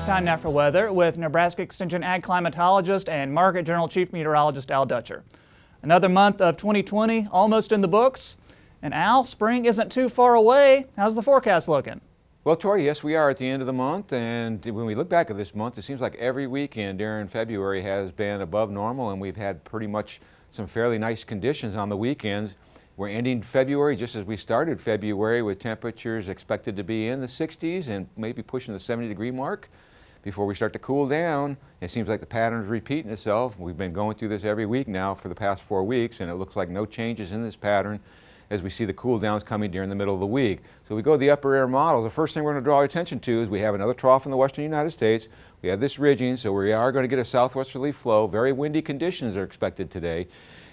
time now for weather with Nebraska Extension Ag Climatologist and Market Journal Chief Meteorologist Al Dutcher. Another month of 2020 almost in the books. And Al, spring isn't too far away. How's the forecast looking? Well, Tori, yes, we are at the end of the month, and when we look back at this month, it seems like every weekend during February has been above normal, and we've had pretty much some fairly nice conditions on the weekends. We're ending February just as we started February, with temperatures expected to be in the 60s and maybe pushing the 70-degree mark before we start to cool down. It seems like the pattern is repeating itself. We've been going through this every week now for the past 4 weeks, and it looks like no changes in this pattern as we see the cool downs coming during the middle of the week. So we go to the upper air model. The first thing we're going to draw attention to is we have another trough in the western United States. We have this ridging, so we are going to get a southwesterly flow. Very windy conditions are expected today,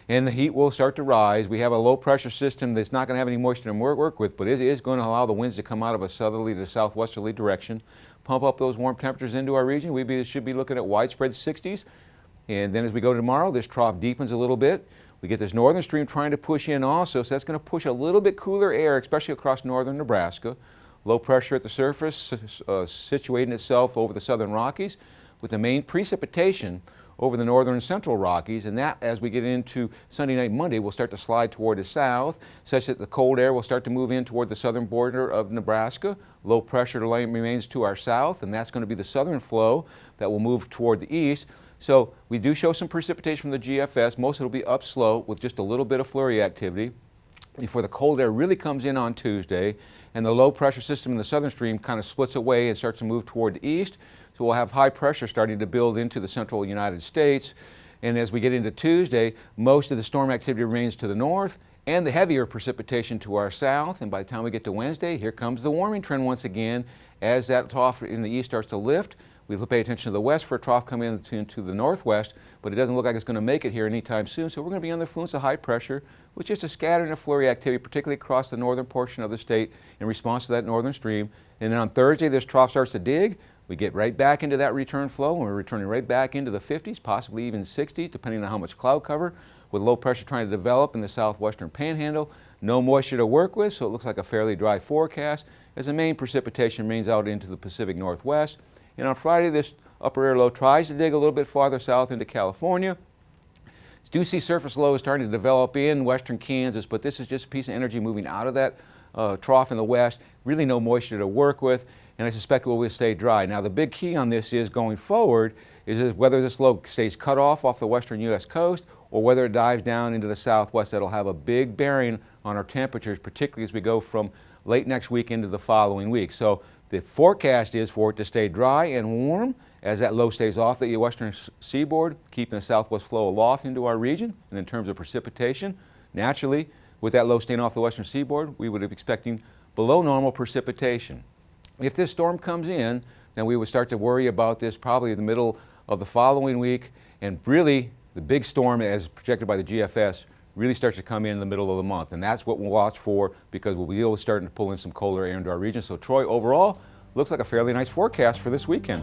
and the heat will start to rise. We have a low pressure system that's not going to have any moisture to work with, but it is going to allow the winds to come out of a southerly to southwesterly direction, pump up those warm temperatures into our region. We should be looking at widespread 60s. And then as we go to tomorrow, this trough deepens a little bit. We get this northern stream trying to push in also, so that's going to push a little bit cooler air, especially across northern Nebraska. Low pressure at the surface situating itself over the southern Rockies, with the main precipitation over the northern and central Rockies, and that, as we get into Sunday night, Monday, will start to slide toward the south, such that the cold air will start to move in toward the southern border of Nebraska. Low pressure remains to our south, and that's going to be the southern flow that will move toward the east. So we do show some precipitation from the GFS. Most of it will be upslope with just a little bit of flurry activity before the cold air really comes in on Tuesday, and the low pressure system in the southern stream kind of splits away and starts to move toward the east. So we'll have high pressure starting to build into the central United States. And as we get into Tuesday, most of the storm activity remains to the north and the heavier precipitation to our south. And by the time we get to Wednesday, here comes the warming trend once again. As that trough in the east starts to lift, we pay attention to the west for a trough coming into the northwest, but it doesn't look like it's going to make it here anytime soon. So we're going to be under the influence of high pressure with just a scattering of flurry activity, particularly across the northern portion of the state in response to that northern stream. And then on Thursday, this trough starts to dig. We get right back into that return flow, and we're returning right back into the 50s, possibly even 60s, depending on how much cloud cover, with low pressure trying to develop in the southwestern panhandle. No moisture to work with, so it looks like a fairly dry forecast, as the main precipitation remains out into the Pacific Northwest. And on Friday, this upper air low tries to dig a little bit farther south into California. Do see surface lows starting to develop in western Kansas, but this is just a piece of energy moving out of that trough in the west. Really no moisture to work with, and I suspect it will stay dry. Now the big key on this is going forward is whether this low stays cut off the western U.S. coast, or whether it dives down into the southwest. That'll have a big bearing on our temperatures, particularly as we go from late next week into the following week. So the forecast is for it to stay dry and warm as that low stays off the western seaboard, keeping the southwest flow aloft into our region. And in terms of precipitation, naturally, with that low staying off the western seaboard, we would be expecting below normal precipitation. If this storm comes in, then we would start to worry about this probably in the middle of the following week, and really the big storm, as projected by the GFS, really starts to come in the middle of the month, and that's what we'll watch for, because we'll be able to start to pull in some colder air into our region. So Troy, overall, looks like a fairly nice forecast for this weekend.